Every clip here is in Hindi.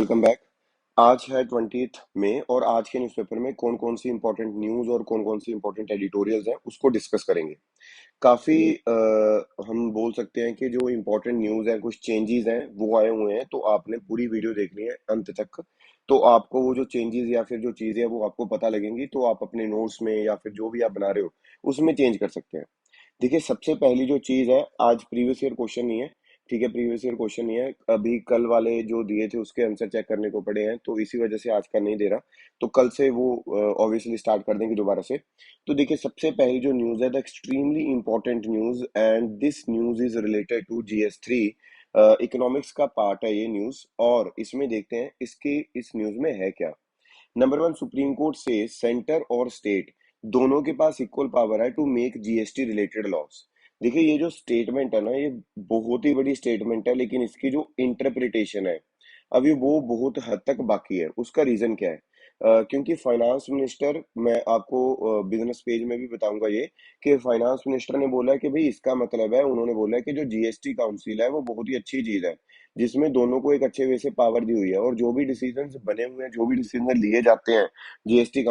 Welcome back. आज है 20th मई और आज के न्यूज़पेपर में कौन कौन सी इंपॉर्टेंट न्यूज़ और कौन कौन सी इंपॉर्टेंट एडिटोरियल्स हैं उसको डिस्कस करेंगे। काफ़ी हम बोल सकते हैं कि जो इंपॉर्टेंट न्यूज़ है, कुछ चेंजेस हैं वो आए हुए हैं, तो आपने पूरी वीडियो देखनी है अंत तक। तो आपको वो जो चेंजेस या फिर जो चीज़ें हैं वो आपको पता लगेंगी, तो आप अपने नोट्स में या फिर जो भी आप बना रहे हो उसमें चेंज कर सकते हैं। देखिए, सबसे पहली जो चीज़ है, आज प्रीवियस ईयर क्वेश्चन नहीं है, ठीक है? प्रीवियस ईयर क्वेश्चन नहीं है। अभी कल वाले जो दिए थे उसके आंसर चेक करने को पड़े हैं, तो इसी वजह से आज का नहीं दे रहा। तो कल से वो ऑब्वियसली स्टार्ट कर देंगे दोबारा से। तो देखिए, सबसे पहली जो न्यूज़ है, the extremely important news and this news is related to जीएस-3। इकोनॉमिक्स का पार्ट है ये न्यूज़ और इसमें देखते हैं इसके इस न्यूज़ में है क्या? नंबर वन, सुप्रीम कोर्ट से सेंटर और स्टेट दोनों के पास इक्वल पावर है to make GST related laws. देखिए, ये जो स्टेटमेंट है ना, ये बहुत ही बड़ी स्टेटमेंट है, लेकिन इसकी जो इंटरप्रिटेशन है अभी वो बहुत हद तक बाकी है। उसका रीजन क्या है? क्योंकि फाइनेंस मिनिस्टर, मैं आपको बिजनेस पेज में भी बताऊंगा ये, कि फाइनेंस मिनिस्टर ने बोला है कि भाई इसका मतलब है, उन्होंने बोला है कि जो जीएसटी काउंसिल है वो बहुत ही अच्छी चीज है, जिसमें दोनों को एक अच्छे वे से पावर दी हुई है, और जो भी डिसीजंस बने हुए हैं, जो भी डिसीजन लिए जाते हैं जीएसटी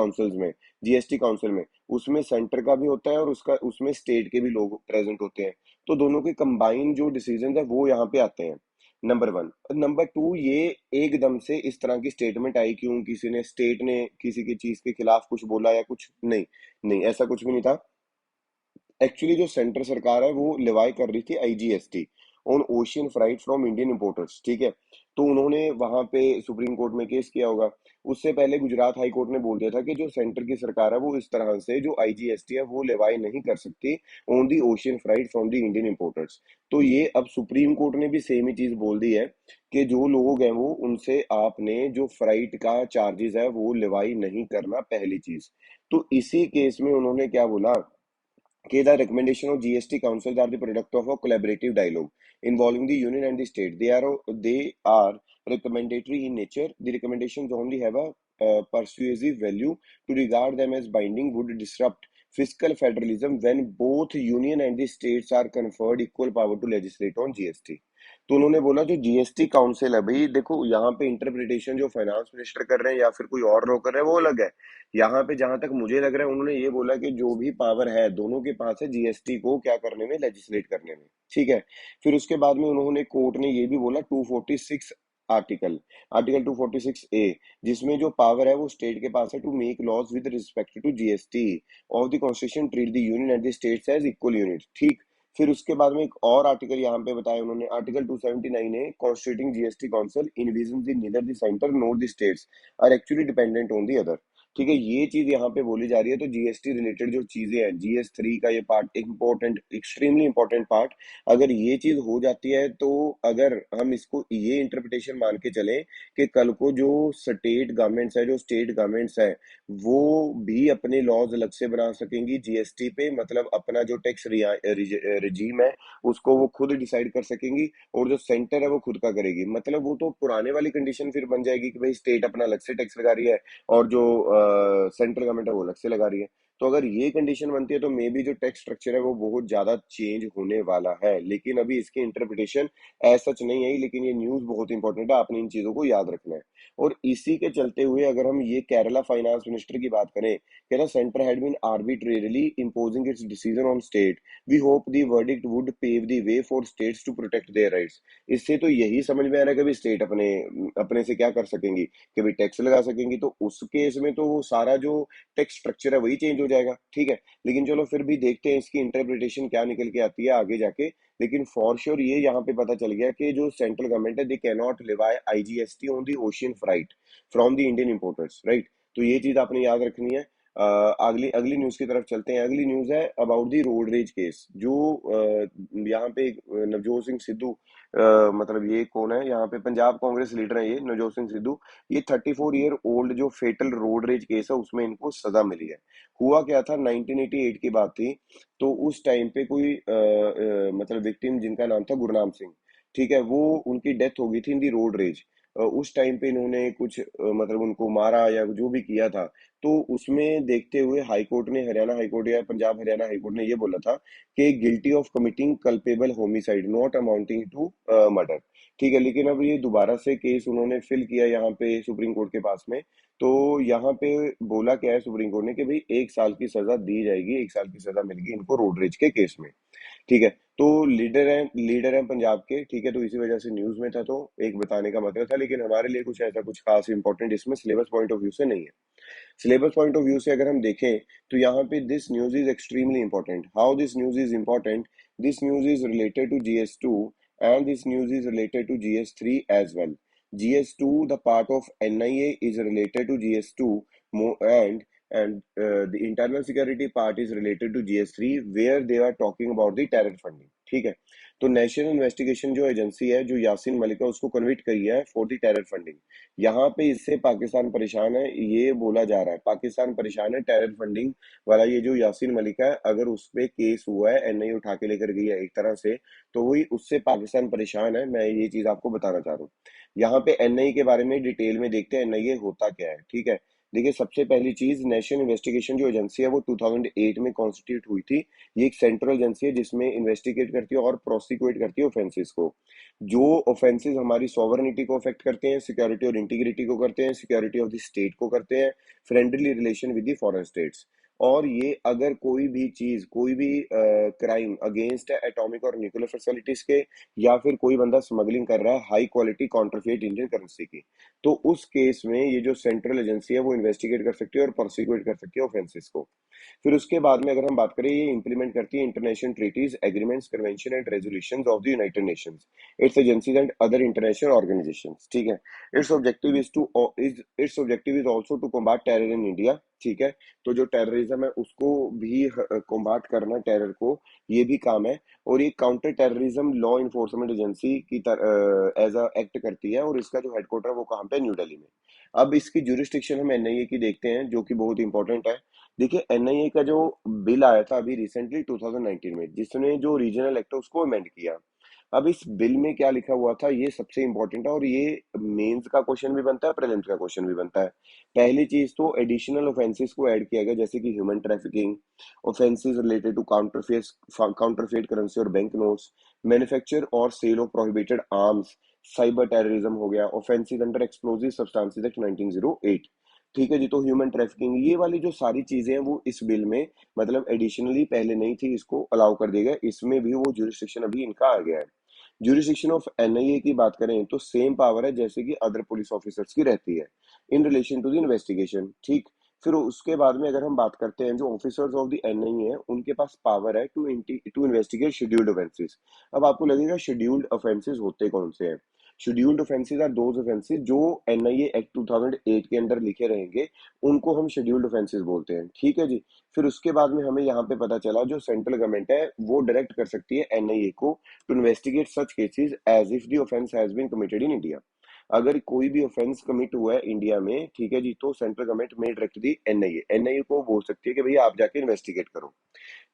काउंसिल में, उसमें सेंटर का भी होता है और उसका उसमें स्टेट के भी लोग प्रेजेंट होते हैं। तो दोनों के कंबाइन जो डिसीजंस है वो यहाँ पे आते हैं। Number one. नंबर टू, ये एकदम से इस तरह की स्टेटमेंट आई क्यों? किसी ने, स्टेट ने किसी की चीज के खिलाफ कुछ बोला या कुछ? नहीं, नहीं, ऐसा कुछ भी नहीं था। एक्चुअली जो सेंटर सरकार है वो लिवाई कर रही थी IGST on ocean freight from Indian importers, ठीक है? तो उन्होंने वहां पे सुप्रीम कोर्ट में केस किया होगा। उससे पहले गुजरात हाई कोर्ट ने बोल दिया था कि जो सेंटर की सरकार है वो इस तरह से जो आईजीएसटी है वो लिवाई नहीं कर सकती on the ocean freight from the Indian importers. तो ये अब सुप्रीम कोर्ट ने भी सेम ही चीज बोल दी है कि जो लोग हैं वो, उनसे आपने जो फ्राइट का चार्जेस है वो लिवाई नहीं करना, पहली चीज। तो इसी केस में उन्होंने क्या बोला कि the recommendation of GST councils are the product of a collaborative dialogue involving the union and the state. They are recommendatory in nature. The recommendations only have a persuasive value. To regard them as binding would disrupt fiscal federalism when both union and the states are conferred equal power to legislate on GST. तो उन्होंने बोला जो जीएसटी काउंसिल है, भाई देखो यहाँ पे इंटरप्रिटेशन जो फाइनेंस मिनिस्टर कर रहे हैं या फिर कोई और लोग कर रहे हैं वो अलग है। यहाँ पे जहां तक मुझे लग रहा है, उन्होंने ये बोला कि जो भी पावर है दोनों के पास है जीएसटी को क्या करने में, लेजिस्लेट करने में, ठीक है? फिर उसके बाद में उन्होंने, कोर्ट ने ये भी बोला, 246 आर्टिकल आर्टिकल 246 ए, जिसमें जो पावर है वो स्टेट के पास है to make laws with respect to GST of the constitution, treat the union and the states as equal unit, ठीक? फिर उसके बाद में एक और आर्टिकल यहाँ पे बताया उन्होंने, आर्टिकल 279 है, constituting GST council envision the neither the centre nor the states are actually dependent on the other. ठीक है, ये चीज यहाँ पे बोली जा रही है। तो जीएसटी रिलेटेड जो चीजें हैं, जीएस-3 का ये part important, extremely important part, अगर ये चीज हो जाती है तो, अगर हम इसको ये इंटरप्रिटेशन मान के चले कि कल को जो स्टेट गवर्नमेंट्स है, जो स्टेट गवर्नमेंट्स है, वो भी अपने लॉज अलग से बना सकेंगी जीएसटी पे, मतलब अपना जो टैक्स रिजीम है उसको वो खुद डिसाइड कर सकेंगी, और जो सेंटर है वो खुद का करेगी। मतलब वो तो पुराने वाली कंडीशन फिर बन जाएगी कि भाई स्टेट अपना अलग से टैक्स लगा रही है और जो सेंट्रल गवर्नमेंट है वो अलग से लगा रही है। तो अगर ये कंडीशन बनती है तो मे बी जो टैक्स स्ट्रक्चर है वो बहुत ज्यादा चेंज होने वाला है, लेकिन अभी इसकी इंटरप्रिटेशन एज सच नहीं आई। लेकिन ये न्यूज बहुत इंपॉर्टेंट है, आपने इन चीजों को याद रखना है। और इसी के चलते हुए अगर हम ये केरला फाइनेंस मिनिस्टर की बात करें, कहना centre had been arbitrarily imposing its decision on state. We hope the verdict would pave the way for states to protect their rights. इससे तो यही समझ में आ रहा है कि भाई स्टेट अपने अपने से क्या कर सकेंगी, कि भाई टैक्स लगा सकेंगी। तो उस केस में तो वो सारा जो टैक्स स्ट्रक्चर है वही चेंज हो जाएगा, ठीक है? लेकिन चलो फिर भी देखते हैं इसकी इंटरप्रिटेशन क्या निकल के आती है आगे जाके। लेकिन फॉर श्योर ये यहाँ पे पता चल गया कि जो सेंट्रल गवर्नमेंट है, they can not levy IGST on the ocean freight from the Indian importers, right? तो ये चीज आपने याद रखनी है। अगली अगली न्यूज की तरफ चलते हैं। अगली न्यूज है about the road rage case, जो यहाँ पे नवजोत सिंह सिद्धू, मतलब ये कौन है, यहाँ पे पंजाब कांग्रेस लीडर है ये नवजोत सिंह सिद्धू। ये 34 ईयर ओल्ड जो फेटल रोड रेज केस है उसमें इनको सजा मिली है। हुआ क्या था, 1988 की बात थी। तो उस टाइम पे कोई मतलब विक्टिम जिनका नाम था गुरनाम सिंह, ठीक है, वो उनकी डेथ हो गई थी इन दी रोड रेज। उस टाइम पे इन्होंने कुछ मतलब उनको मारा या जो भी किया था, तो उसमें देखते हुए हाई कोर्ट ने, हरियाणा हाई कोर्ट या पंजाब हरियाणा हाई कोर्ट ने ये बोला था कि guilty of committing culpable homicide not amounting to murder. ठीक है, लेकिन अब ये दोबारा से केस उन्होंने फिल किया यहाँ पे सुप्रीम कोर्ट के पास में। तो यहाँ पे बोला क्या है सुप्रीम कोर्ट ने कि भाई 1 साल की सजा दी जाएगी, 1 साल की सजा मिलेगी इनको रोड रेज के केस में। ठीक है, तो लीडर हैं पंजाब के। ठीक है, तो इसी वजह से न्यूज में था, तो एक बताने का मतलब था, लेकिन हमारे लिए कुछ ऐसा कुछ खास इंपॉर्टेंट इसमें सिलेबस पॉइंट ऑफ व्यू से नहीं है। सिलेबस पॉइंट ऑफ व्यू से अगर हम देखें तो यहाँ पे this news is extremely important. How this news is important? This news is related to GS2 and this news is related to GS3 as well. GS2, the part of NIA is related to GS2 and the internal security part is related to GS3 where they are talking about the terror funding. ठीक है, तो नेशनल इन्वेस्टिगेशन जो एजेंसी है जो यासीन मलिक है उसको कन्विक्ट करी है फॉर द टेरर फंडिंग। यहाँ पे इससे पाकिस्तान परेशान है, ये बोला जा रहा है पाकिस्तान परेशान है टेरर फंडिंग वाला। ये जो यासीन मलिक है, अगर उस पे केस हुआ है, एनआईए उठा के लेकर गई है एक तरह से, तो वही उससे पाकिस्तान परेशान है। मैं ये चीज आपको बताना चाह रहा हूँ। यहाँ पे एनआईए के बारे में डिटेल में देखते हैं एनआईए होता क्या है। ठीक है, देखिए सबसे पहली चीज, नेशनल इन्वेस्टिगेशन जो एजेंसी है वो 2008 में कॉन्स्टिट्यूट हुई थी। ये एक सेंट्रल एजेंसी है जिसमें इन्वेस्टिगेट करती है और प्रोसिक्यूट करती है ऑफेंसेस को। जो ऑफेंसेस हमारी सॉवरेनिटी को अफेक्ट करते हैं, सिक्योरिटी और इंटीग्रिटी को करते हैं, सिक्योरिटी ऑफ द स्टेट को करते हैं, friendly relation with the foreign states. और ये अगर कोई भी चीज, कोई भी क्राइम अगेंस्ट है एटॉमिक और न्यूक्लियर फैसिलिटीज के, या फिर कोई बंदा स्मगलिंग कर रहा है हाई क्वालिटी कॉन्ट्रफेट इंडियन करेंसी की, तो उस केस में ये जो सेंट्रल एजेंसी है वो इन्वेस्टिगेट कर सकती है और प्रोसिक्यूट कर सकती है ऑफेंसेस को। फिर उसके बाद में अगर हम बात करें, ये इंप्लीमेंट करती है international treaties, agreements, convention and resolutions of the United Nations, its agencies and other international organisations. ठीक है, its objective is also to combat terror in India. ठीक है, तो जो टेररिज्म है उसको भी कॉम्बैट करना, टेरर को, ये भी काम है। और ये counter terrorism law enforcement agency की एज अ एक्ट करती है, और इसका जो हेडक्वार्टर है वो कहाँ पे, न्यू दिल्ली में। अब इसकी जुरिस्डिक्शन हम एनआईए की देखते हैं जो कि बहुत इंपॉर्टेंट है। देखिए एनआईए का जो बिल आया था अभी रिसेंटली 2019 में, जिसने जो रीजनल एक्ट है उसको अमेंड किया। अब इस बिल में क्या लिखा हुआ था ये सबसे इंपॉर्टेंट है, और ये मेंस का क्वेश्चन भी बनता है, प्रीलिम्स का क्वेश्चन भी बनता है। पहली चीज तो एडिशनल ऑफेंसेस को ऐड किया गया, जैसे कि human trafficking, offences related to counterfeit currency और बैंक नोट्स, मैन्युफैक्चर और sale of prohibited arms, cyber terrorism हो गया, offences under explosive substances act 1908। ठीक है जी, तो ह्यूमन ट्रैफिकिंग, ये वाली जो सारी चीजें हैं वो इस बिल में मतलब एडिशनली पहले नहीं थी, इसको अलाउ कर दिया गया, इसमें भी वो जुरिस्डिक्शन अभी इनका आ गया है। ज्यूरिसडिक्शन ऑफ एनआईए की बात करें तो सेम पावर है जैसे कि अदर पुलिस ऑफिसर्स की रहती है in relation to the investigation. ठीक, फिर उसके बाद में अगर हम बात करते हैं, जो ऑफिसर्स ऑफ द एनआईए है उनके पास पावर है टू इन्वेस्टिगेट शेड्यूल्ड ऑफेंसेस। अब आपको लगेगा शेड्यूल्ड ऑफेंसेस होते कौन से हैं? Scheduled offences are those offences जो एनआईए एक्ट 2008 के अंदर लिखे रहेंगे, उनको हम शेड्यूल्ड ऑफेंसेस बोलते हैं। ठीक है जी, फिर उसके बाद में हमें यहाँ पे पता चला जो सेंट्रल गवर्नमेंट है वो डायरेक्ट कर सकती है एनआईए को to investigate such cases as if the offence has been committed in India. अगर कोई भी ऑफेंस कमिट हुआ है इंडिया में, ठीक है जी, तो सेंट्रल गवर्नमेंट में डायरेक्ट दी एनआईए, एनआईए को बोल सकती है कि भैया आप जाके इन्वेस्टिगेट करो।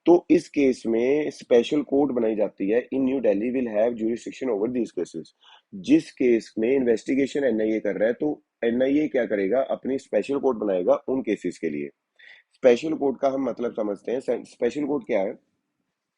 तो इस केस में स्पेशल कोर्ट बनाई जाती है in New Delhi will have jurisdiction over these cases. जिस केस में इन्वेस्टिगेशन एनआईए कर रहा है, तो एनआईए क्या करेगा, अपनी स्पेशल कोर्ट बनाएगा उन केसेस के लिए। स्पेशल कोर्ट का हम मतलब समझते हैं, स्पेशल कोर्ट क्या है?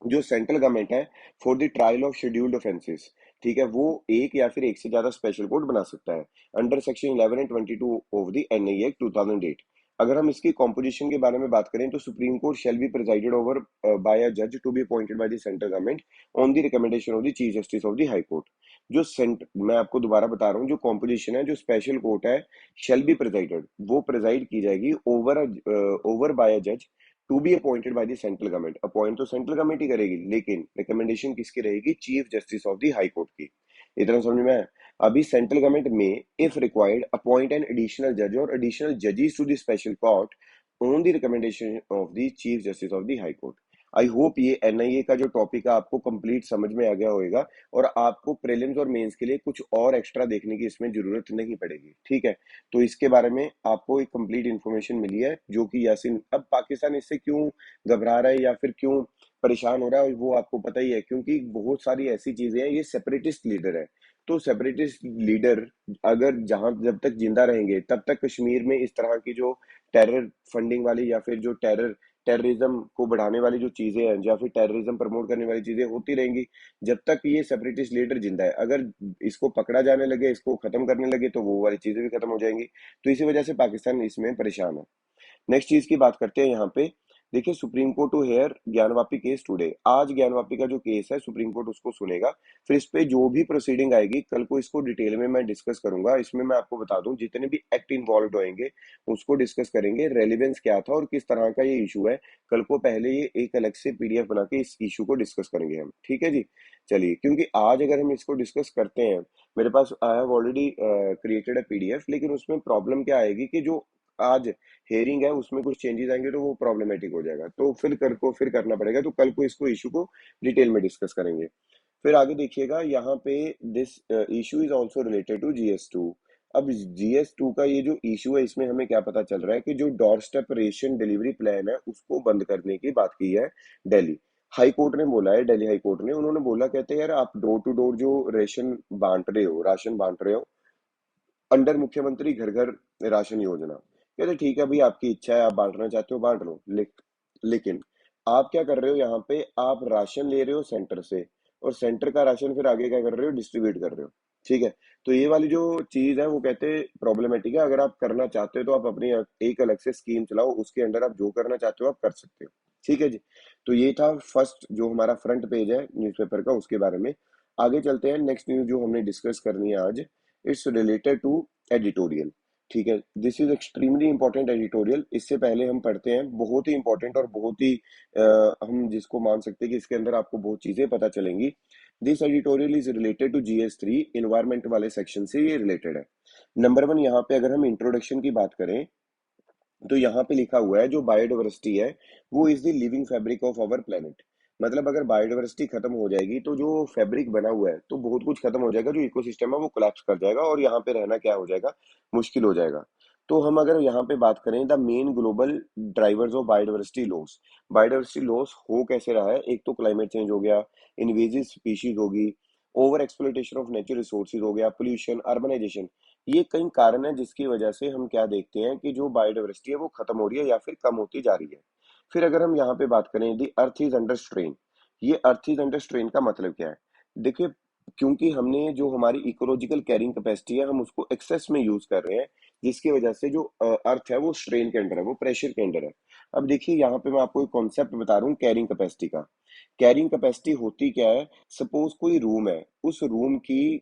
जो सेंट्रल गवर्नमेंट है for the trial of scheduled offences, ठीक है, वो एक या फिर एक से ज्यादा स्पेशल कोर्ट बना सकता है under section 11 and 22 of the NIA act 2008। अगर हम इसकी कॉम्पोजिशन के बारे में बात करें तो supreme court shall be presided over by a जज to be appointed by the central government on the recommendation of the chief justice of the high court. जो सेंट मैं आपको दोबारा बता रहा हूँ, जो कॉम्पोजिशन है, जो स्पेशल कोर्ट है शैल बी प्रिजाइडेड, वो प्रिजाइड की जाएगी ओवर बाय अ जज to be appointed by the central government. Appoint तो सेंट्रल गवर्नमेंट ही करेगी, लेकिन रिकमेंडेशन किसकी रहेगी? Chief justice of the high court की। इतना समझ में आया? अभी सेंट्रल गवर्नमेंट में if required appoint an additional जज और एडिशनल जजेस to the special court on the recommendation of the chief justice of the high court. I hope ये एनआईए का जो टॉपिक है आपको कंप्लीट समझ में आ गया होगा, और आपको प्रीलिम्स और मेंस के लिए कुछ और एक्स्ट्रा देखने की इसमें जरूरत नहीं पड़ेगी। ठीक है, तो इसके बारे में आपको एक कंप्लीट इन्फॉर्मेशन मिली है, जो कि यासिन, अब पाकिस्तान इससे क्यों घबरा रहा है या फिर क्यों परेशान हो रहा है वो आपको पता ही है, क्योंकि बहुत सारी ऐसी चीजें हैं, ये सेपरेटिस्ट लीडर है। तो सेपरेटिस्ट लीडर अगर जहां जब तक जिंदा रहेंगे तब तक कश्मीर में इस तरह की जो टेरर फंडिंग वाली या फिर जो टेररिज्म को बढ़ाने वाली जो चीजें हैं या फिर टेररिज्म प्रमोट करने वाली चीजें होती रहेंगी जब तक ये सेपरेटिस्ट लीडर जिंदा है। अगर इसको पकड़ा जाने लगे, इसको खत्म करने लगे, तो वो वाली चीजें भी खत्म हो जाएंगी। तो इसी वजह से पाकिस्तान इसमें परेशान है। नेक्स्ट चीज की बात करते हैं यहाँ पे। देखिए, Supreme Court to hear Gyanvapi case today. आज ज्ञानवापी का जो केस है सुप्रीम कोर्ट उसको सुनेगा। फिर इस पे जो भी प्रोसीडिंग आएगी कल को इसको डिटेल में मैं डिस्कस करूंगा। इसमें मैं आपको बता दूं जितने भी एक्ट इन्वॉल्व होंगे उसको डिस्कस करेंगे, रेलिवेंस क्या था और किस तरह का ये इशू है। कल को पहले ये एक अलग से पीडीएफ बना के इस इशू को डिस्कस करेंगे हम, ठीक है जी। चलिए, क्योंकि आज अगर हम इसको डिस्कस करते हैं, मेरे पास I have already created a PDF, लेकिन उसमें प्रॉब्लम क्या आएगी कि जो आज हेयरिंग है उसमें कुछ चेंजेस आएंगे तो वो प्रॉब्लमेटिक हो जाएगा। तो फिर करना पड़ेगा। तो कल को इसको इशू को डिटेल में डिस्कस करेंगे। फिर आगे देखिएगा यहाँ पे, this issue is also related to GS2। अब GS2 का ये जो इशू है इसमें हमें क्या पता चल रहा है कि जो door step ration delivery plan है उसको बंद करने की बात की है दिल्ली हाई कोर्ट ने बोला है। दिल्ली हाई कोर्ट ने उन्होंने बोला, कहते हैं यार आप डोर टू डोर जो रेशन बांट रहे हो, राशन बांट रहे हो अंडर मुख्यमंत्री घर घर राशन योजना, कहते ठीक है भाई, आपकी इच्छा है, आप बांटना चाहते हो बांट लो, लेकिन आप क्या कर रहे हो यहाँ पे, आप राशन ले रहे हो सेंटर से और सेंटर का राशन फिर आगे क्या कर रहे हो, डिस्ट्रीब्यूट कर रहे हो। ठीक है, तो ये वाली जो चीज है वो कहते प्रॉब्लमेटिक है। अगर आप करना चाहते हो तो आप अपनी एक अलग से स्कीम चलाओ, उसके अंडर आप जो करना चाहते हो आप कर सकते हो। ठीक है जी। तो ये था फर्स्ट जो हमारा फ्रंट पेज है न्यूज़पेपर का, उसके बारे में। आगे चलते हैं। नेक्स्ट न्यूज जो हमने डिस्कस करनी है आज, इट्स रिलेटेड टू एडिटोरियल। ठीक है, this is extremely important editorial. इससे पहले हम पढ़ते हैं, बहुत ही इंपॉर्टेंट और बहुत ही हम जिसको मान सकते हैं कि इसके अंदर आपको बहुत चीजें पता चलेंगी। This editorial is related to GS3 environment वाले सेक्शन से ये रिलेटेड है। नंबर वन, यहाँ पे अगर हम इंट्रोडक्शन की बात करें तो यहाँ पे लिखा हुआ है जो बायोडाइवर्सिटी है वो is the living fabric of our planet. मतलब अगर बायोडाइवर्सिटी खत्म हो जाएगी तो जो फैब्रिक बना हुआ है तो बहुत कुछ खत्म हो जाएगा, जो इकोसिस्टम है वो कोलैप्स कर जाएगा और यहाँ पे रहना क्या हो जाएगा, मुश्किल हो जाएगा। तो हम अगर यहाँ पे बात करें the main global drivers of biodiversity loss, biodiversity loss हो कैसे रहा है, एक तो क्लाइमेट चेंज हो गया, इन्वेजिव स्पीशीज होगी, over exploitation of natural resources हो गया, पोल्यूशन, अर्बनाइजेशन, ये कई कारण है जिसकी वजह से हम क्या देखते हैं कि जो बायोडाइवर्सिटी है वो खत्म हो रही है या फिर कम होती जा रही है। फिर अगर हम यहाँ पे बात करें दी अर्थ इज अंडर स्ट्रेन, ये अर्थ इज अंडर स्ट्रेन का मतलब क्या है। देखिए, क्योंकि हमने जो हमारी इकोलॉजिकल कैरिंग कैपेसिटी है हम उसको एक्सेस में यूज कर रहे हैं, जिसकी वजह से जो अर्थ है वो स्ट्रेन के अंडर है, वो प्रेशर के अंडर है। अब देखिए यहाँ पे मैं आपको एक कॉन्सेप्ट बता रहा हूँ कैरिंग कैपेसिटी का। कैरिंग कैपेसिटी होती क्या है, सपोज कोई रूम है, उस रूम की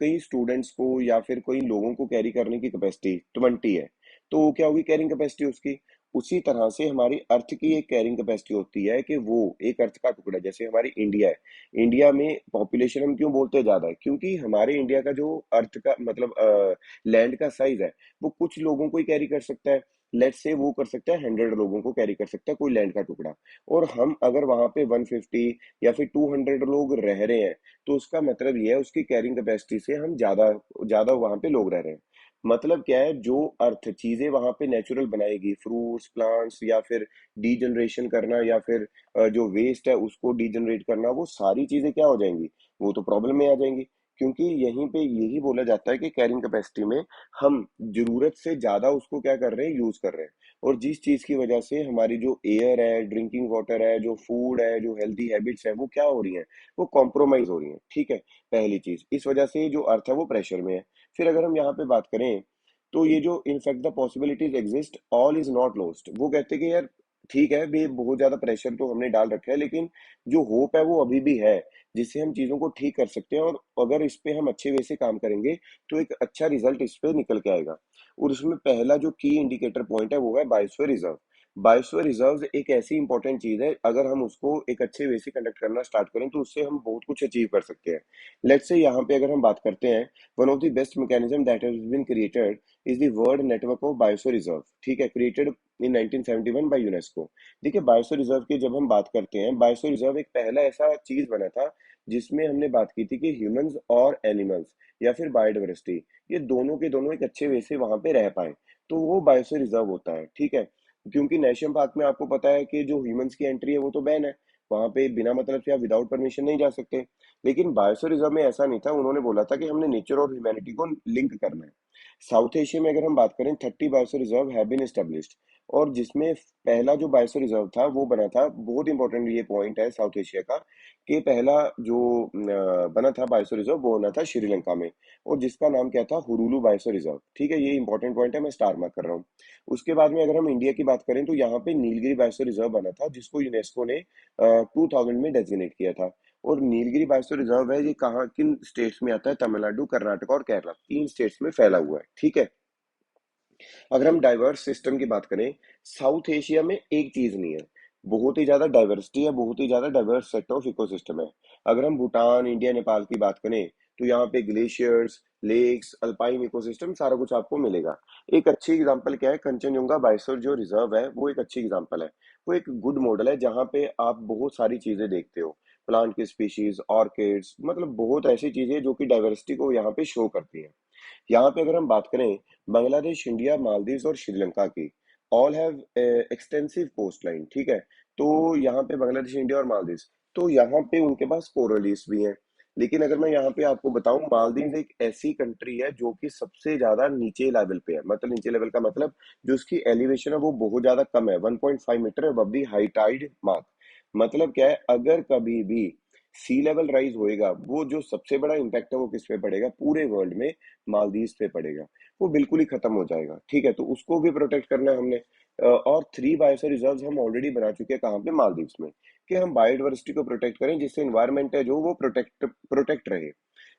कई स्टूडेंट्स को या फिर कोई लोगों को कैरी करने की कैपेसिटी 20 है, तो वो क्या होगी, कैरिंग कैपेसिटी उसकी। उसी तरह से हमारी अर्थ की एक कैरिंग कैपेसिटी होती है कि वो एक अर्थ का टुकड़ा है। जैसे हमारी इंडिया है, इंडिया में पॉपुलेशन हम क्यों बोलते हैं ज्यादा है, क्योंकि हमारे इंडिया का जो अर्थ का मतलब लैंड का साइज है वो कुछ लोगों को ही कैरी कर सकता है। लेट्स से वो कर सकता है 100 लोगों को कैरी कर सकता है कोई लैंड का टुकड़ा, और हम अगर वहां पे 150 या फिर 200 लोग रह रहे हैं, तो उसका मतलब ये है उसकी कैरिंग कैपेसिटी से हम ज्यादा ज्यादा वहां पे लोग रह रहे हैं। मतलब क्या है, जो अर्थ चीजें वहां पे नेचुरल बनाएगी, फ्रूट्स प्लांट्स या फिर डीजनरेशन करना या फिर जो वेस्ट है उसको डीजनरेट करना, वो सारी चीजें क्या हो जाएंगी, वो तो प्रॉब्लम में आ जाएंगी। क्योंकि यहीं पे यही बोला जाता है कि कैरिंग कैपेसिटी में हम जरूरत से ज्यादा उसको क्या कर रहे हैं, यूज कर रहे हैं। और जिस चीज की वजह से हमारी जो एयर है, ड्रिंकिंग वाटर है, जो फूड है, जो हेल्दी हैबिट्स है, वो क्या हो रही हैं, वो कॉम्प्रोमाइज हो रही हैं। ठीक है, पहली चीज इस वजह से जो अर्थ है वो प्रेशर में है। फिर अगर हम यहाँ पे बात करें तो ये जो in fact the possibilities exist all is not lost, वो कहते हैं कि यार ठीक है भी बहुत ज्यादा प्रेशर तो हमने डाल रखा है, लेकिन जो होप है वो अभी भी है, जिससे हम चीजों को ठीक कर सकते हैं। और अगर इस पे हम अच्छे वे से काम करेंगे तो एक अच्छा रिजल्ट इस पे निकल के आएगा। और उसमें पहला जो की इंडिकेटर पॉइंट है वो है बायोस्फीयर रिजर्व। बायोस्फीयर रिजर्व एक ऐसी इंपॉर्टेंट चीज है, अगर हम उसको एक अच्छे वे से कंडक्ट करना स्टार्ट करें तो उससे हम बहुत कुछ अचीव कर सकते हैं। लेट्स से यहाँ पे अगर हम बात करते हैं, one of the best mechanism that has been created is the world network of biosphere reserve. ठीक है, क्रिएटेड इन 1971 बाय यूनेस्को। देखिए, बायोस्फीयर रिजर्व की जब हम बात करते हैं, बायोस्फीयर रिजर्व एक पहला ऐसा चीज बना था जिसमें हमने बात की थी कि ह्यूमंस और एनिमल्स या फिर बायोडाइवर्सिटी, ये दोनों के दोनों एक अच्छे वे से वहां पे रह पाए, तो वो बायोस्फीयर रिजर्व होता है। ठीक है, क्योंकि नेशनल पार्क में आपको पता है कि जो ह्यूमंस की एंट्री है वो तो बैन है, वहां पे बिना मतलब से आप विदाउट परमिशन नहीं जा सकते। लेकिन बायोस्फीयर रिजर्व में ऐसा नहीं था, उन्होंने बोला था कि हमने नेचर और ह्यूमैनिटी को लिंक करना है। साउथ एशिया में अगर हम बात करें 30 biosphere reserve have been established, और जिसमें पहला जो बायोस्फीयर रिजर्व था वो बना था, बहुत इंपॉर्टेंट ये पॉइंट है साउथ एशिया का, कि पहला जो बना था बायोस्फीयर रिजर्व वो बना था श्रीलंका में, और जिसका नाम क्या था, हुरुलू बायोस्फीयर रिजर्व। ठीक है, ये इंपॉर्टेंट पॉइंट है, मैं स्टार मार्क कर रहा हूँ। उसके बाद में अगर हम इंडिया की बात करें तो यहाँ पे नीलगिरी बायोस्फीयर रिजर्व बना था, जिसको यूनेस्को ने 2000 में डेजिग्नेट किया था। और नीलगिरी बायोस्फीयर रिजर्व है, ये कहाँ किन स्टेट्स में आता है, तमिलनाडु, कर्नाटक और केरला, 3 स्टेट्स में फैला हुआ है। ठीक है, अगर हम डाइवर्स सिस्टम की बात करें, साउथ एशिया में एक चीज नहीं है, बहुत ही ज्यादा डाइवर्सिटी है, बहुत ही ज्यादा डाइवर्स सेट ऑफ इकोसिस्टम है। अगर हम भूटान, इंडिया, नेपाल की बात करें तो यहाँ पे ग्लेशियर्स, लेक्स, अल्पाइन इकोसिस्टम सारा कुछ आपको मिलेगा। एक अच्छी एग्जांपल क्या है, कंचनजंगा बायोस्फीयर जो रिजर्व है वो एक अच्छी एग्जांपल है। वो एक गुड मॉडल है जहाँ पे आप बहुत सारी चीजें देखते हो, प्लांट की स्पीशीज, ऑर्किड्स, मतलब बहुत ऐसी चीजें जो कि डाइवर्सिटी को यहाँ पे शो करती हैं। यहाँ पे अगर हम बात करें बांग्लादेश, इंडिया, मालदीव्स और श्रीलंका की, all have extensive coast line. ठीक है, तो यहाँ पे बांग्लादेश, इंडिया और मालदीव्स, तो यहाँ पे उनके पास कोरल रीफ्स भी हैं। लेकिन अगर मैं यहाँ पे आपको बताऊं, मालदीव एक ऐसी कंट्री है जो कि सबसे ज्यादा नीचे लेवल पे है, मतलब नीचे लेवल का मतलब जो उसकी एलिवेशन है वो बहुत ज्यादा कम है, 1.5 metre above the high tide mark. मतलब क्या है, अगर कभी भी सी लेवल राइज होएगा, वो जो सबसे बड़ा इम्पैक्ट है वो किस पे पड़ेगा, पूरे वर्ल्ड में मालदीव्स पे पड़ेगा। वो बिल्कुल ही खत्म हो जाएगा। ठीक है, तो उसको भी प्रोटेक्ट करना है हमने। और 3 बायोस्फीयर रिजर्व हम ऑलरेडी बना चुके हैं, कहाँ पे, मालदीव्स में, कि हम बायोडाइवर्सिटी को प्रोटेक्ट करें, जिससे इन्वायरमेंट है जो वो प्रोटेक्ट प्रोटेक्ट रहे।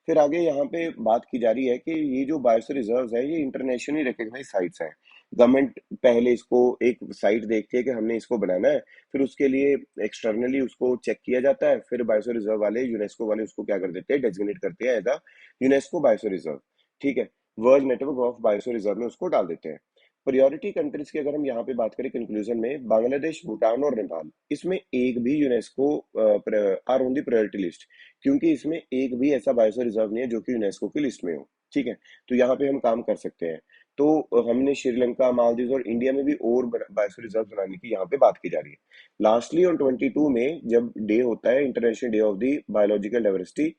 फिर आगे यहाँ पे बात की जा रही है कि ये जो बायोस्फीयर रिजर्व्स है ये इंटरनेशनली रिकॉग्नाइज साइट्स हैं। गवर्नमेंट पहले इसको एक साइट देखती है कि हमने इसको बनाना है, फिर उसके लिए एक्सटर्नली उसको चेक किया जाता है, फिर बायोस्फीयर रिजर्व वाले, यूनेस्को वाले उसको क्या कर देते हैं, डेजिग्नेट करते हैं as a UNESCO biosphere reserve. ठीक है, world network of biosphere reserve में उसको डाल देते हैं। प्रायोरिटी कंट्रीज की अगर हम यहाँ पे बात करें कंक्लूजन में, बांग्लादेश, भूटान और नेपाल, इसमें एक भी UNESCO are on the priority list, क्योंकि इसमें एक भी ऐसा बायोस्फीयर रिजर्व नहीं है जो कि यूनेस्को की लिस्ट में हो। ठीक है, तो यहाँ पे हम काम कर सकते हैं। तो हमने श्रीलंका, मालदीव और इंडिया में भी और बायोस्फीयर रिजर्व बनाने की यहाँ पे बात की जा रही है। लास्टली ऑन 22 में जब डे होता है, international day of the biological diversity,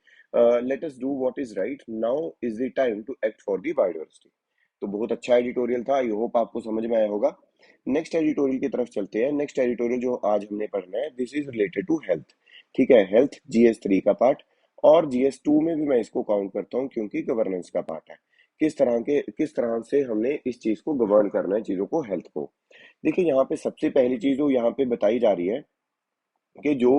let us do what is right, now is the time to act for the biodiversity. तो बहुत अच्छा एडिटोरियल था, आई होप आपको समझ में आया होगा। नेक्स्ट एडिटोरियल की तरफ चलते हैं। नेक्स्ट एडिटोरियल जो आज हमने पढ़ना है, this is related to health. ठीक है, हेल्थ GS 3 का पार्ट, और GS 2 में भी मैं इसको काउंट करता हूँ क्योंकि गवर्नेंस का पार्ट है। किस तरह से हमने इस चीज को गवर्न करना है, चीजों को, हेल्थ को। देखिए, यहाँ पे सबसे पहली चीज जो यहाँ पे बताई जा रही है कि जो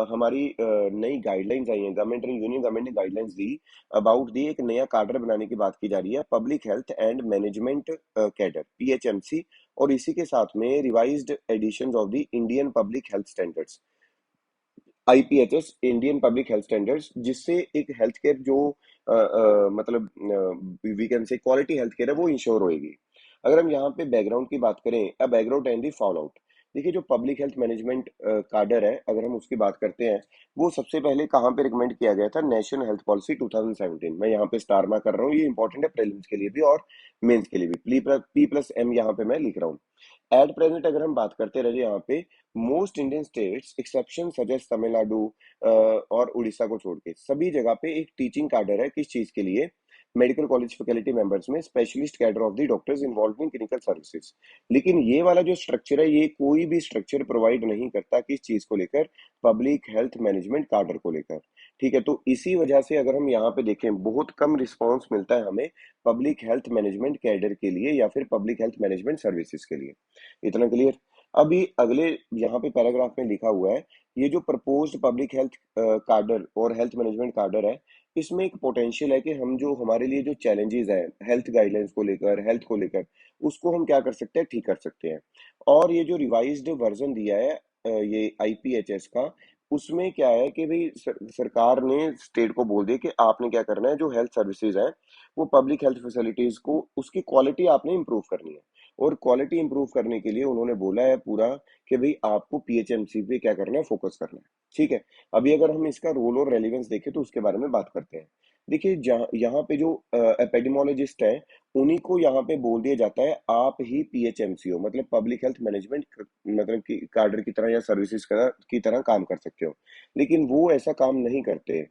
हमारी नई गाइडलाइंस आई हैं, गवर्नमेंट ने, यूनियन गवर्नमेंट ने गाइडलाइंस दी अबाउट दी, एक नया कार्डर बनाने की बात की जा रही है, public health and management cadre, PHMC। और इसी के साथ में revised editions of the Indian public health standards, IPHS, Indian public health standards, जिससे एक हेल्थ केयर जो मतलब we can say quality health care है वो इंश्योर होएगी। अगर हम यहाँ पे बैकग्राउंड की बात करें, अब background and the fall out, देखिए जो पब्लिक हेल्थ मैनेजमेंट कार्डर है, अगर हम उसकी बात करते हैं, वो सबसे पहले कहाँ पे रिकमेंड किया गया था, नेशनल हेल्थ पॉलिसी 2017। मैं यहाँ पे स्टार मार्क कर रहा हूँ, ये इंपॉर्टेंट है प्रीलिम्स के लिए भी और मेंस के लिए भी। P+M यहाँ पे मैं लिख रहा हूँ। एट प्रेजेंट अगर हम बात करते रहे यहाँ पे, most Indian states exception suggest Tamil Nadu और उड़ीसा को छोड़ के सभी जगह पे एक टीचिंग कैडर है, किस चीज के लिए, मेडिकल कॉलेज फैकल्टी मेंबर्स में specialist cadre of the doctors involve in clinical services. लेकिन ये वाला जो स्ट्रक्चर है, ये कोई भी स्ट्रक्चर प्रोवाइड नहीं करता किस चीज को लेकर, पब्लिक हेल्थ मैनेजमेंट कैडर को लेकर। ठीक है, तो इसी वजह से अगर हम यहाँ पे देखें, बहुत कम रिस्पॉन्स मिलता है हमें पब्लिक हेल्थ मैनेजमेंट कैडर के लिए या फिर पब्लिक हेल्थ मैनेजमेंट सर्विसेज के लिए। इतना क्लियर। अभी अगले यहाँ पे पैराग्राफ में लिखा हुआ है, ये जो प्रपोज्ड पब्लिक हेल्थ कार्डर और हेल्थ मैनेजमेंट कार्डर है, इसमें एक पोटेंशियल है कि हम जो हमारे लिए जो चैलेंजेस हैं हेल्थ गाइडलाइंस को लेकर, हेल्थ को लेकर, उसको हम क्या कर सकते हैं, ठीक कर सकते हैं। और ये जो रिवाइज्ड वर्जन दिया है ये IPHS का, उसमें क्या है कि भाई सरकार ने स्टेट को बोल दिया कि आपने क्या करना है, जो हेल्थ सर्विसेज है वो पब्लिक हेल्थ फैसिलिटीज को, उसकी क्वालिटी आपने इंप्रूव करनी है। और क्वालिटी इंप्रूव करने के लिए उन्होंने बोला है पूरा कि भाई आपको PHMC पे क्या करना है, फोकस करना है। ठीक है, अभी अगर हम इसका रोल और रेलिवेंस देखें तो उसके बारे में बात करते हैं। देखिए, जहाँ यहाँ पे जो एपिडेमियोलॉजिस्ट हैं, उन्हीं को यहाँ पे बोल दिया जाता है आप ही पीएचएमसी हो, मतलब पब्लिक हेल्थ मैनेजमेंट मतलब कि कैडर की तरह या सर्विसेज की तरह काम कर सकते हो। लेकिन वो ऐसा काम नहीं करते,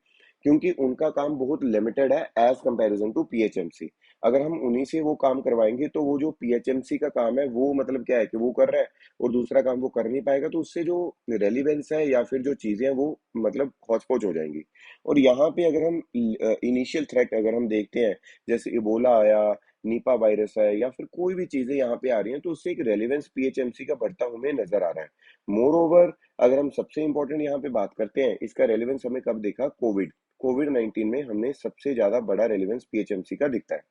क्योंकि उनका काम बहुत लिमिटेड है एज कंपैरिजन टू पीएचएमसी। अगर हम उन्हीं से वो काम करवाएंगे तो वो जो पीएचएमसी का काम है वो मतलब क्या है कि वो कर रहा है और दूसरा काम वो कर नहीं पाएगा, तो उससे जो रेलिवेंस है या फिर जो चीजें हैं वो मतलब हौच पौच हो जाएंगी। और यहाँ पे अगर हम इनिशियल थ्रेट अगर हम देखते हैं, जैसे इबोला आया, निपा वायरस है, या फिर कोई भी चीजें यहाँ पे आ रही हैं, तो उससे एक रेलेवेंस पीएचएमसी का बढ़ता हमें नजर आ रहा है। मोर ओवर, अगर हम सबसे इंपॉर्टेंट यहाँ पे बात करते हैं, इसका रेलेवेंस हमें कब देखा? कोविड कोविड 19 में हमने सबसे ज्यादा बड़ा रेलेवेंस पीएचएमसी का दिखता है।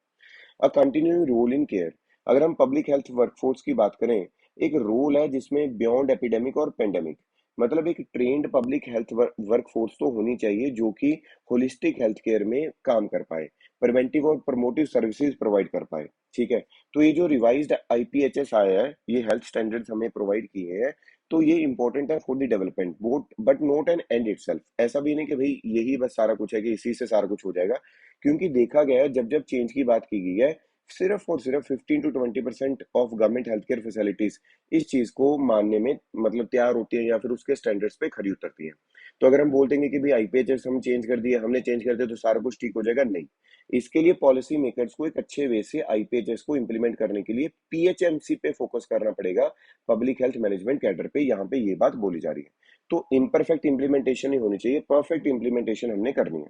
अ कंटिन्यूइंग रोल इन केयर, अगर हम पब्लिक हेल्थ वर्कफोर्स की बात करें, एक रोल है जिसमें बियॉन्ड एपिडेमिक और पेंडेमिक, मतलब एक ट्रेन्ड पब्लिक हेल्थ वर्कफोर्स तो होनी चाहिए जो कि होलिस्टिक हेल्थ केयर में काम कर पाए, प्रिवेंटिव और प्रमोटिव सर्विसेज प्रोवाइड कर पाए। ठीक है, तो ये जो रिवाइज्ड आईपीएचएस आया है, ये हेल्थ स्टैंडर्ड्स हमें प्रोवाइड किए हैं, तो ये इंपॉर्टेंट है for the development boat, but not an and itself. ऐसा भी नहीं कि भाई यही बस सारा कुछ है कि इसी से सारा कुछ हो जाएगा, क्योंकि देखा गया है जब जब चेंज की बात की गई है, सिर्फ और सिर्फ 15 to 20% of government health care facilities इस चीज को मानने में मतलब तैयार होती है या फिर उसके स्टैंडर्ड्स पे खरी उतरती है। तो अगर हम बोल देंगे कि भाई आईपीएचएस हम चेंज कर दिए, हमने चेंज कर दिया तो सारा कुछ ठीक हो जाएगा, नहीं। इसके लिए पॉलिसी मेकर्स को एक अच्छे वे से आईपीएचएस को इम्प्लीमेंट करने के लिए पीएचएमसी पे फोकस करना पड़ेगा, पब्लिक हेल्थ मैनेजमेंट कैडर पे, यहाँ पे ये बात बोली जा रही है। तो इम्परफेक्ट इंप्लीमेंटेशन नहीं होनी चाहिए, परफेक्ट इंप्लीमेंटेशन हमने करनी है।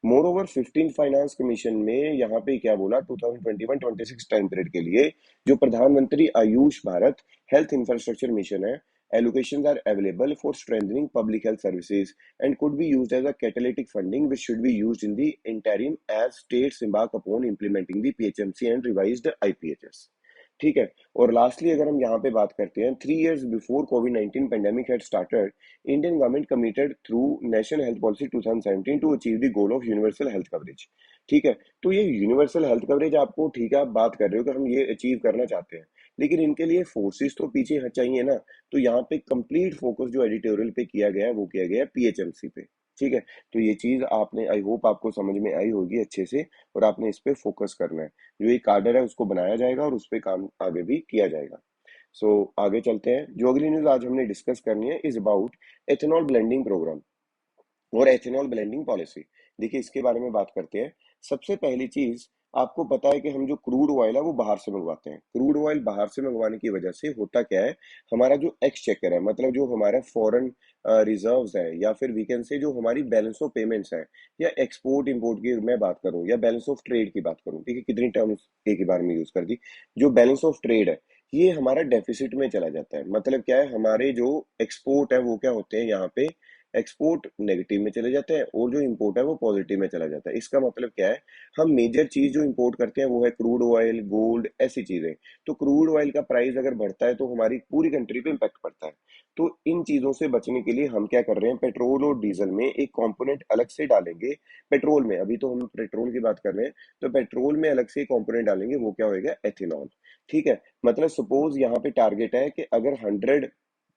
मोर ओवर 15 फाइनेंस कमीशन में यहाँ पे क्या बोला, 2021-26 टाइम पीरियड के लिए जो प्रधानमंत्री Ayush Bharat health infrastructure mission है, allocations are available for strengthening public health services and could be used as a catalytic funding which should be used in the interim as states embark upon implementing the PHMC and revised IPHS। ठीक है, और लास्टली अगर हम यहाँ पे बात करते हैं, 3 years before covid 19 pandemic had started, Indian government committed through national health policy 2017 to achieve the goal of universal health coverage. ठीक है, तो ये यूनिवर्सल हेल्थ कवरेज आपको, ठीक है, आप बात कर रहे हो कि हम ये अचीव करना चाहते हैं, लेकिन इनके लिए फोर्सेस तो पीछे चाहिए ना। तो यहाँ पे कंप्लीट फोकस जो एडिटोरियल पे किया गया है वो किया गया है पीएचएमसी पे। ठीक है, तो ये चीज आपने, आई होप आपको समझ में आई होगी अच्छे से, और आपने इस पे फोकस करना है। जो एक कार्डर है उसको बनाया जाएगा और उस पे काम आगे भी किया जाएगा। सो आगे चलते हैं, जो अगली न्यूज आज हमने डिस्कस करनी है is about ethanol blending programme और एथेनॉल ब्लेंडिंग पॉलिसी। देखिए, इसके बारे में बात करते हैं। सबसे पहली चीज, आपको पता है कि हम जो क्रूड ऑयल है वो बाहर से मंगवाते हैं। क्रूड ऑयल बाहर से मंगवाने की वजह से होता क्या है, हमारा जो एक्सचेकर है, मतलब जो हमारा फॉरेन रिजर्व्स है, या फिर वीकेंड से जो हमारी बैलेंस ऑफ पेमेंट्स है, या एक्सपोर्ट इंपोर्ट की मैं बात करूं या बैलेंस ऑफ ट्रेड की बात करूं, ठीक है, कितनी टर्म्स एक ही बार में यूज कर दी। जो बैलेंस ऑफ ट्रेड है, ये हमारा डेफिसिट में चला जाता है। मतलब क्या है, हमारे जो एक्सपोर्ट है वो क्या होते हैं, यहाँ पे एक्सपोर्ट नेगेटिव में चले जाते हैं और जो इंपोर्ट है वो पॉजिटिव में चला जाता है। इसका मतलब क्या है, हम मेजर चीज जो इंपोर्ट करते हैं वो है क्रूड ऑयल, गोल्ड, ऐसी चीजें। तो क्रूड ऑयल का प्राइस अगर बढ़ता है तो हमारी पूरी कंट्री पे इम्पैक्ट पड़ता है। तो इन चीजों से बचने के लिए हम क्या कर रहे हैं, पेट्रोल और डीजल में एक कंपोनेंट अलग से डालेंगे। पेट्रोल में, अभी तो हम पेट्रोल की बात कर रहे हैं, तो पेट्रोल में अलग से कंपोनेंट डालेंगे, वो क्या होएगा, एथेनॉल। ठीक है, मतलब सपोज यहाँ पे टारगेट है कि अगर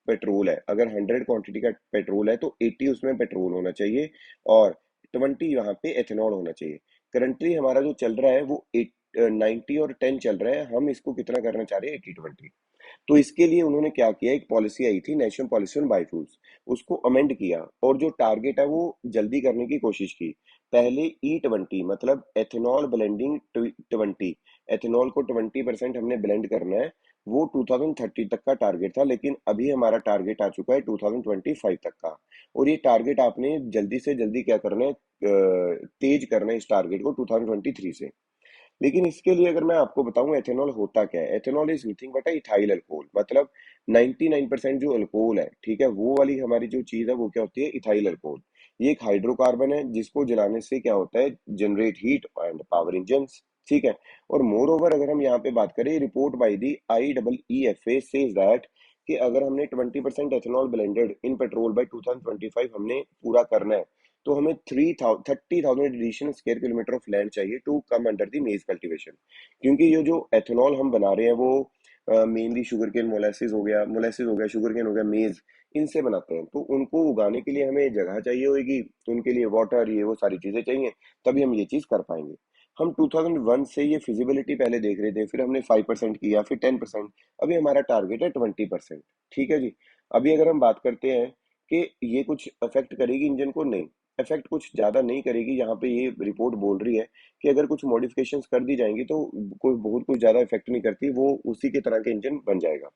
100 क्वांटिटी का पेट्रोल है तो 80 उसमें पेट्रोल होना चाहिए और 20 यहाँ पे एथेनॉल होना चाहिए। करंटली हमारा जो चल रहा है वो 90 और 10 चल रहा है, हम इसको कितना करना चाह रहे हैं, 80-20। तो इसके लिए उन्होंने क्या किया, एक पॉलिसी आई थी, नेशनल पॉलिसी ऑन बायोफ्यूल्स, उसको अमेंड किया और जो टारगेट है वो जल्दी करने की कोशिश की। पहले E20 मतलब एथेनॉल ब्लेंडिंग 20, एथेनॉल को 20% हमने ब्लेंड करना है, वो 2030 तक का टारगेट था, लेकिन अभी हमारा टारगेट आ चुका है 2025 तक का। और ये टारगेट आपने जल्दी से जल्दी क्या करना है, तेज करना है इस टारगेट को 2023 से। लेकिन इसके लिए अगर मैं आपको बताऊं एथेनॉल होता क्या है, ethanol is nothing but ethyl alcohol, मतलब 99% जो अल्कोहल है, ठीक है, वो वाली हमारी जो चीज है वो क्या होती है, इथाइल अल्कोहल। ये एक हाइड्रोकार्बन है जिसको जलाने से क्या होता है, generate heat and power engine. ठीक है, और मोर ओवर अगर हम यहाँ पे बात करें, report by the IEEFA says that कि अगर हमने 20% ethanol blended in petrol by 2025 हमने पूरा करना है, तो हमें 30,000 additional square kilometre of land चाहिए to come under the maize cultivation. क्योंकि ये जो एथेनॉल हम बना रहे हैं वो मेनली शुगर केन मोलेसिस हो गया, शुगर केन हो गया, मेज, इनसे बनाते हैं। तो उनको उगाने के लिए हमें जगह चाहिए होगी, उनके लिए वाटर, ये वो सारी चीजें चाहिए, तभी हम ये चीज कर पाएंगे। हम 2001 से ये फिजिबिलिटी पहले देख रहे थे, फिर हमने 5% किया, फिर 10%, अभी हमारा टारगेट है 20%। ठीक है जी। अभी अगर हम बात करते हैं कि ये कुछ अफेक्ट करेगी इंजन को, नहीं, इफेक्ट कुछ ज्यादा नहीं करेगी। यहाँ पे ये रिपोर्ट बोल रही है कि अगर कुछ मॉडिफिकेशंस कर दी जाएंगी तो कोई बहुत कुछ ज्यादा इफेक्ट नहीं करती, वो उसी के तरह के इंजन बन जाएगा।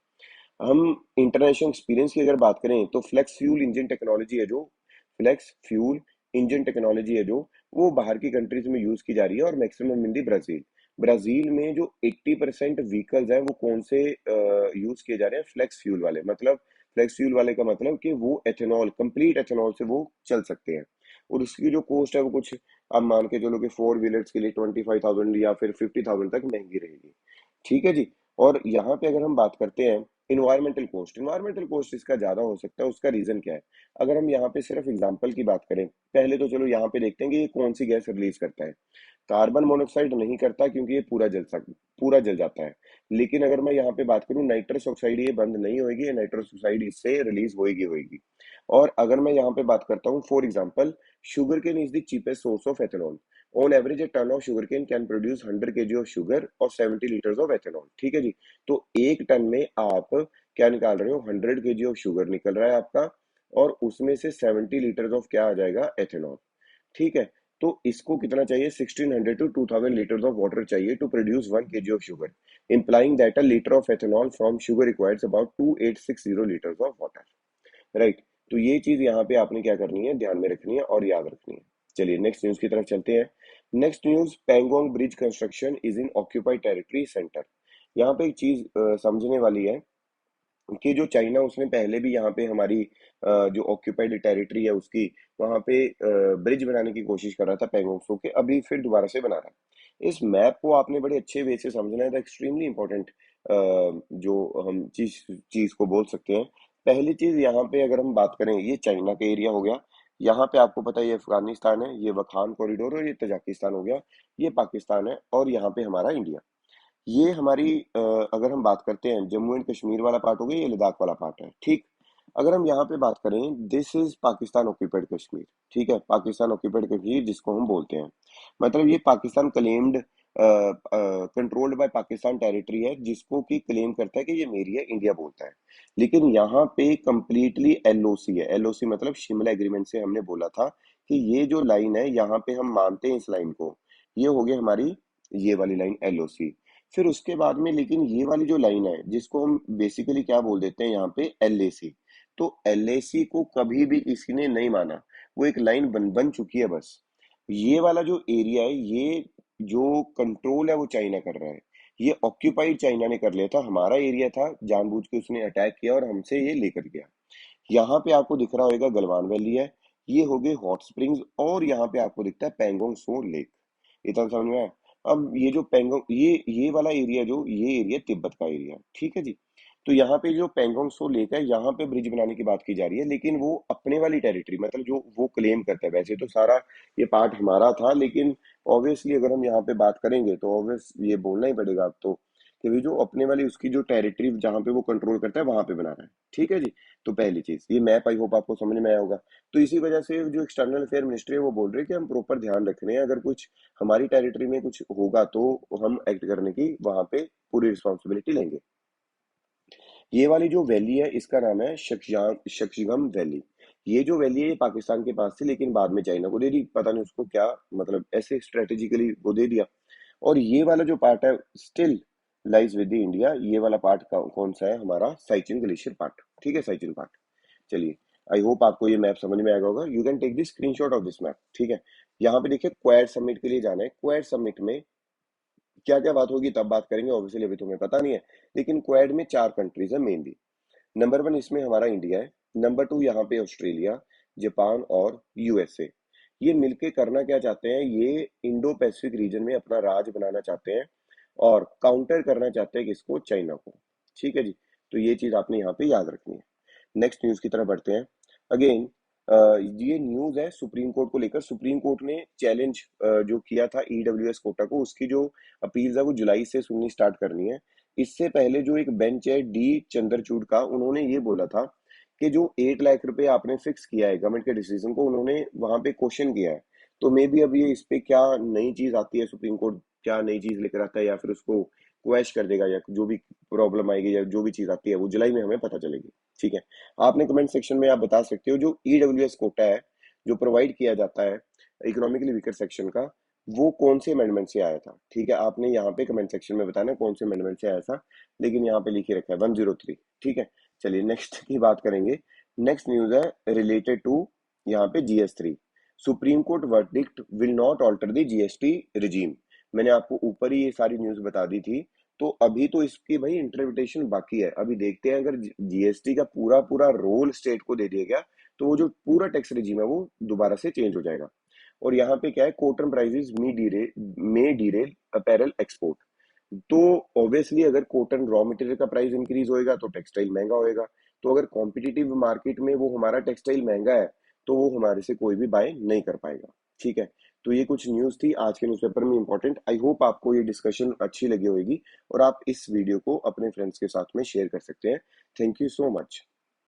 हम इंटरनेशनल एक्सपीरियंस की अगर बात करें तो फ्लेक्स फ्यूल इंजन टेक्नोलॉजी है जो, वो बाहर की कंट्रीज में यूज की जा रही है, और maximum in the Brazil. Brazil में जो 80% व्हीकल्स हैं वो कौन से यूज किए जा रहे हैं, फ्लेक्स फ्यूल वाले। मतलब फ्लेक्स फ्यूल वाले का मतलब कि वो एथेनॉल, कंप्लीट एथेनॉल से वो चल सकते हैं। और उसकी जो कॉस्ट है वो कुछ, आप मान के चलो कि 4 व्हीलर्स के लिए 25,000 या फिर 50,000 तक महंगी रहेगी। ठीक है जी। और यहाँ पे अगर हम बात करते हैं इन्वायरमेंटल कॉस्ट इसका ज्यादा हो सकता है। उसका रीजन क्या है? अगर हम यहाँ पे सिर्फ एग्जांपल की बात करें, पहले तो चलो यहाँ पे देखते हैं कि ये कौन सी गैस रिलीज करता है। कार्बन मोनोऑक्साइड नहीं करता, क्योंकि ये पूरा जल जाता है। लेकिन अगर मैं यहाँ पे बात करूँ नाइट्रस ऑक्साइड, ये बंद नहीं होगी, ये नाइट्रस ऑक्साइड इससे रिलीज होएगी। और अगर मैं यहाँ पे बात करता हूँ, for example, sugar cane is the cheapest source of ethanol. On average a ton of sugar cane can produce 100 kg of sugar और 70 लीटर्स ऑफ एथेनॉल। ठीक है जी। तो एक टन में आप क्या निकाल रहे हो, 100 kg ऑफ शुगर निकल रहा है आपका, और उसमें से 70 लीटर्स ऑफ क्या आ जाएगा, एथेनॉल। ठीक है। तो इसको कितना चाहिए, 1600 to 2000 लीटर्स ऑफ वाटर चाहिए to produce 1 kg of sugar, implying that a liter of ethanol from sugar requires about 2860 litres of water. Right. तो ये चीज यहाँ पे आपने क्या करनी है, ध्यान में रखनी है और याद रखनी है। चलिए नेक्स्ट न्यूज की तरफ चलते हैं। Next news, Pangong bridge construction is in occupied territory centre. यहाँ पे एक चीज समझने वाली है कि जो चाइना, उसने पहले भी यहाँ पे हमारी जो ऑक्यूपाइड टेरिटरी है उसकी, वहां पे ब्रिज बनाने की कोशिश कर रहा था पेंगोंग सो के, अभी फिर दोबारा से बना रहा है। इस मैप को आपने बड़े अच्छे वे से समझना है, एक्सट्रीमली इंपॉर्टेंट जो हम चीज चीज को बोल सकते हैं। पहली चीज यहाँ पे अगर हम बात करें, ये चाइना का एरिया हो गया। यहाँ पे आपको पता है ये अफगानिस्तान है, ये वखान कॉरिडोर, और ये तजाकिस्तान हो गया, ये पाकिस्तान है, और यहाँ पे हमारा इंडिया। ये हमारी अगर हम बात करते हैं, जम्मू एंड कश्मीर वाला पार्ट हो गया, ये लद्दाख वाला पार्ट है। ठीक। अगर हम यहाँ पे बात करें, this is Pakistan occupied Kashmir. ठीक है, पाकिस्तान ऑक्यूपाइड कश्मीर जिसको हम बोलते हैं, मतलब ये Pakistan claimed, controlled by Pakistan territory है, जिसको कि क्लेम करता है कि ये मेरी है, इंडिया बोलता है। लेकिन यहाँ पे कंप्लीटली एलओसी है। एलओसी मतलब शिमला एग्रीमेंट से हमने बोला था कि ये जो लाइन है, यहाँ पे हम मानते हैं इस लाइन को, ये हो गई हमारी ये वाली लाइन एलओसी। फिर उसके बाद में, लेकिन ये वाली जो लाइन है जिसको हम बेसिकली क्या बोल देते हैं यहाँ पे, एलएसी। तो एलएसी को कभी भी किसी ने नहीं माना, वो एक लाइन बन चुकी है बस। ये वाला जो एरिया है, ये जो कंट्रोल है वो चाइना कर रहा है। ये ऑक्यूपाइड चाइना ने कर लिया था, हमारा एरिया था, जानबूझ के उसने अटैक किया और हमसे ये लेकर गया। यहाँ पे आपको दिख रहा होगा गलवान वैली है, ये हो गए हॉट स्प्रिंग्स, और यहाँ पे आपको दिखता है पेंगोंग सो लेक। इतना समझ में आया? अब ये जो पेंगोंग, ये वाला एरिया, जो ये एरिया तिब्बत का एरिया, ठीक है जी। तो यहाँ पे जो पेंगोंग सो लेक है, यहाँ पे ब्रिज बनाने की बात की जा रही है, लेकिन वो अपने वाली टेरिटरी, मतलब जो वो क्लेम करता है। वैसे तो सारा ये पार्ट हमारा था, लेकिन ऑब्वियसली अगर हम यहाँ पे बात करेंगे तो ऑब्वियस ये बोलना ही पड़ेगा अब तो, कि भी जो अपने वाली उसकी जो टेरिटरी जहाँ पे वो कंट्रोल करता है, वहां पे बना रहा है। ठीक है जी। तो पहली चीज, ये मैप आई होप आपको समझ में आया होगा। तो इसी वजह से जो एक्सटर्नल अफेयर मिनिस्ट्री है वो बोल रही है कि हम प्रॉपर ध्यान रख रहे हैं, अगर कुछ हमारी टेरिटरी में कुछ होगा तो हम एक्ट करने की वहां पे पूरी रिस्पॉन्सिबिलिटी लेंगे। ये वाली जो वैली है, इसका नाम है शक्सिगम वैली। ये जो वैली है, ये पाकिस्तान के पास थी, लेकिन बाद में चाइना को दे दी, पता नहीं उसको क्या, मतलब ऐसे स्ट्रेटेजिकली वो दे दिया। और ये वाला जो पार्ट है still lies with the India. ये वाला पार्ट कौन सा है, हमारा साइचिन ग्लेशियर पार्ट। ठीक है, साइचिन पार्ट। चलिए, आई होप आपको ये मैप समझ में आएगा होगा। You can take the screenshot of this map. ठीक है। यहाँ पे देखिए, क्वाड समिट के लिए जाना है। क्वाड समिट में क्या क्या बात होगी तब बात करेंगे, ऑब्वियसली अभी तुम्हें पता नहीं है। लेकिन क्वाड में 4 कंट्रीज है मेनली। नंबर 1 इसमें हमारा इंडिया है। नंबर 2 यहाँ पे ऑस्ट्रेलिया, जापान और यूएसए। ये मिलके करना क्या चाहते हैं, ये इंडो पैसिफिक रीजन में अपना राज बनाना चाहते हैं, और काउंटर करना चाहते हैं किसको, चाइना को। ठीक है जी। तो ये चीज आपने यहाँ पे याद रखनी है। नेक्स्ट न्यूज की तरफ बढ़ते हैं। अगेन, ये न्यूज है सुप्रीम कोर्ट को लेकर। सुप्रीम कोर्ट ने चैलेंज जो किया था ईडब्ल्यूएस कोटा को, उसकी जो अपील्स है वो जुलाई से सुननी स्टार्ट करनी है। इससे पहले जो एक बेंच है डी चंद्रचूड़ का, उन्होंने ये बोला था कि जो 8 लाख रुपए आपने फिक्स किया है गवर्नमेंट के डिसीजन को, उन्होंने वहां पे क्वेश्चन किया है। तो मे बी अब ये इस पे क्या नई चीज आती है, सुप्रीम कोर्ट क्या नई चीज लेकर आता है या फिर उसको क्वेश कर देगा, या जो भी प्रॉब्लम आएगी या जो भी चीज आती है वो जुलाई में हमें पता चलेगी। ठीक है, आपने कमेंट सेक्शन में आप बता सकते हो जो ईडब्ल्यूएस कोटा है जो प्रोवाइड किया जाता है इकोनॉमिकली वीकर सेक्शन का, वो कौन से अमेंडमेंट से आया था। ठीक है, आपने यहाँ पे कमेंट सेक्शन में बताना कौन से अमेंडमेंट से आया था, लेकिन यहाँ पे लिखे रखा है 103। ठीक है, चलिए नेक्स्ट की बात करेंगे। नेक्स्ट न्यूज है रिलेटेड टू यहाँ पे जीएस3। Supreme court verdict will not alter the GST regime. मैंने आपको ऊपर ही ये सारी न्यूज बता दी थी। तो अभी तो इसकी भाई इंटरप्रिटेशन बाकी है, अभी देखते हैं। अगर जीएसटी का पूरा पूरा रोल स्टेट को दे दिया गया तो वो जो पूरा टैक्स रिजीम है वो दोबारा से चेंज हो जाएगा। और यहाँ पे क्या है, कॉटन प्राइसेस में डीरेल अपैरल एक्सपोर्ट। तो ऑब्वियसली अगर कॉटन रॉ मटेरियल का प्राइस इंक्रीज होएगा तो टेक्सटाइल महंगा होएगा। तो अगर कॉम्पिटिटिव मार्केट में वो हमारा टेक्सटाइल महंगा है तो वो हमारे से कोई भी बाय नहीं कर पाएगा। ठीक है, तो ये कुछ न्यूज थी आज के न्यूज़पेपर में इंपॉर्टेंट। आई होप आपको ये डिस्कशन अच्छी लगी होगी और आप इस वीडियो को अपने फ्रेंड्स के साथ में शेयर कर सकते हैं। Thank you so much.